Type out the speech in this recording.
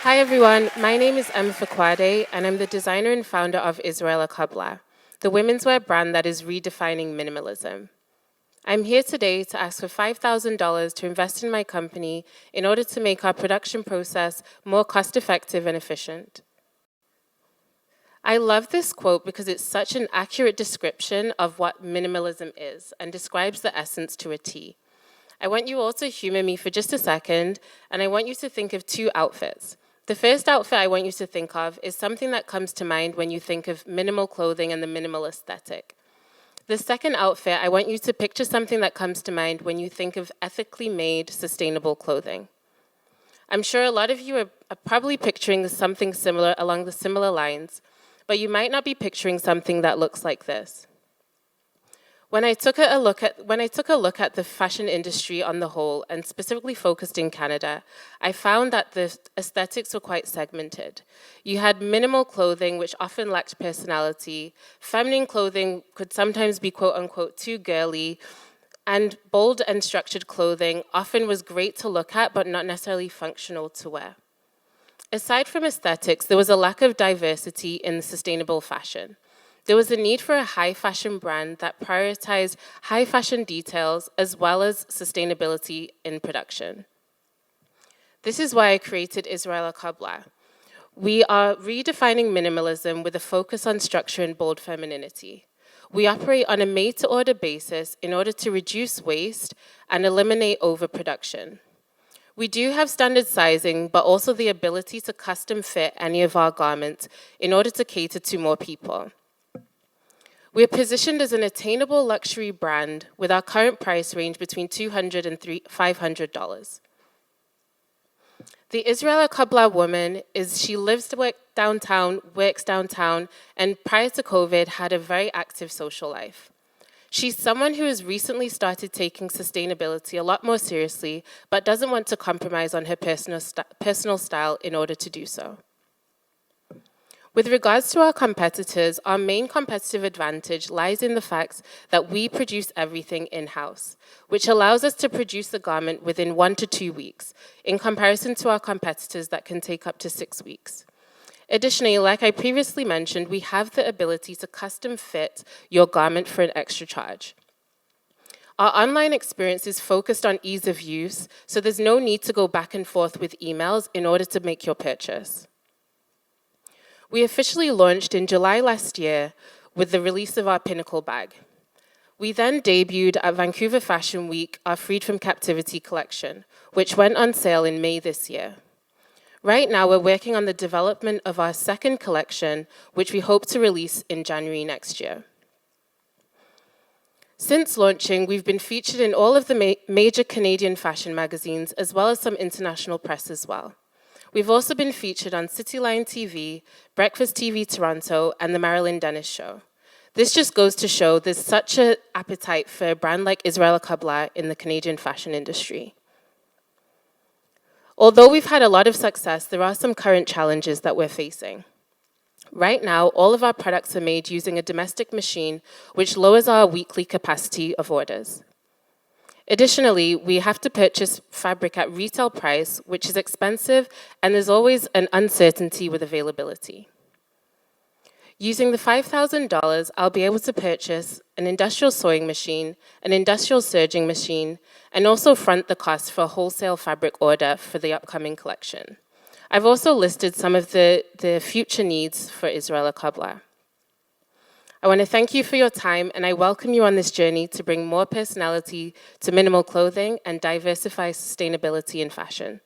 Hi everyone, my name is Emefa Kuadey, and I'm the designer and founder of Israella KOBLA, the women's wear brand that is redefining minimalism. I'm here today to ask for $5,000 to invest in my company in order to make our production process more cost-effective and efficient. I love this quote because it's such an accurate description of what minimalism is and describes the essence to a T. I want you all to humor me for just a second, and I want you to think of two outfits. The first outfit I want you to think of is something that comes to mind when you think of minimal clothing and the minimal aesthetic. The second outfit, I want you to picture something that comes to mind when you think of ethically made, sustainable clothing. I'm sure a lot of you are probably picturing something similar along the similar lines, but you might not be picturing something that looks like this. When I took a look at the fashion industry on the whole, and specifically focused in Canada, I found that the aesthetics were quite segmented. You had minimal clothing, which often lacked personality. Feminine clothing could sometimes be quote-unquote too girly, and bold and structured clothing often was great to look at, but not necessarily functional to wear. Aside from aesthetics, there was a lack of diversity in sustainable fashion. There was a need for a high fashion brand that prioritized high fashion details as well as sustainability in production. This is why I created Israella KOBLA. We are redefining minimalism with a focus on structure and bold femininity. We operate on a made-to-order basis in order to reduce waste and eliminate overproduction. We do have standard sizing, but also the ability to custom fit any of our garments in order to cater to more people. We're positioned as an attainable luxury brand with our current price range between $200 and $500. The Israella KOBLA woman she lives to work downtown, works downtown, and prior to COVID had a very active social life. She's someone who has recently started taking sustainability a lot more seriously, but doesn't want to compromise on her personal style in order to do so. With regards to our competitors, our main competitive advantage lies in the fact that we produce everything in-house, which allows us to produce the garment within 1 to 2 weeks, in comparison to our competitors that can take up to 6 weeks. Additionally, like I previously mentioned, we have the ability to custom fit your garment for an extra charge. Our online experience is focused on ease of use, so there's no need to go back and forth with emails in order to make your purchase. We officially launched in July last year with the release of our Pinnacle bag. We then debuted at Vancouver Fashion Week our Freed from Captivity collection, which went on sale in May this year. Right now, we're working on the development of our second collection, which we hope to release in January next year. Since launching, we've been featured in all of the major Canadian fashion magazines, as well as some international press as well. We've also been featured on Cityline TV, Breakfast TV Toronto, and the Marilyn Dennis Show. This just goes to show there's such an appetite for a brand like Israella KOBLA in the Canadian fashion industry. Although we've had a lot of success, there are some current challenges that we're facing. Right now, all of our products are made using a domestic machine, which lowers our weekly capacity of orders. Additionally, we have to purchase fabric at retail price, which is expensive, and there's always an uncertainty with availability. Using the $5,000, I'll be able to purchase an industrial sewing machine, an industrial serging machine, and also front the cost for a wholesale fabric order for the upcoming collection. I've also listed some of the future needs for Israella KOBLA. I want to thank you for your time, and I welcome you on this journey to bring more personality to minimal clothing and diversify sustainability in fashion.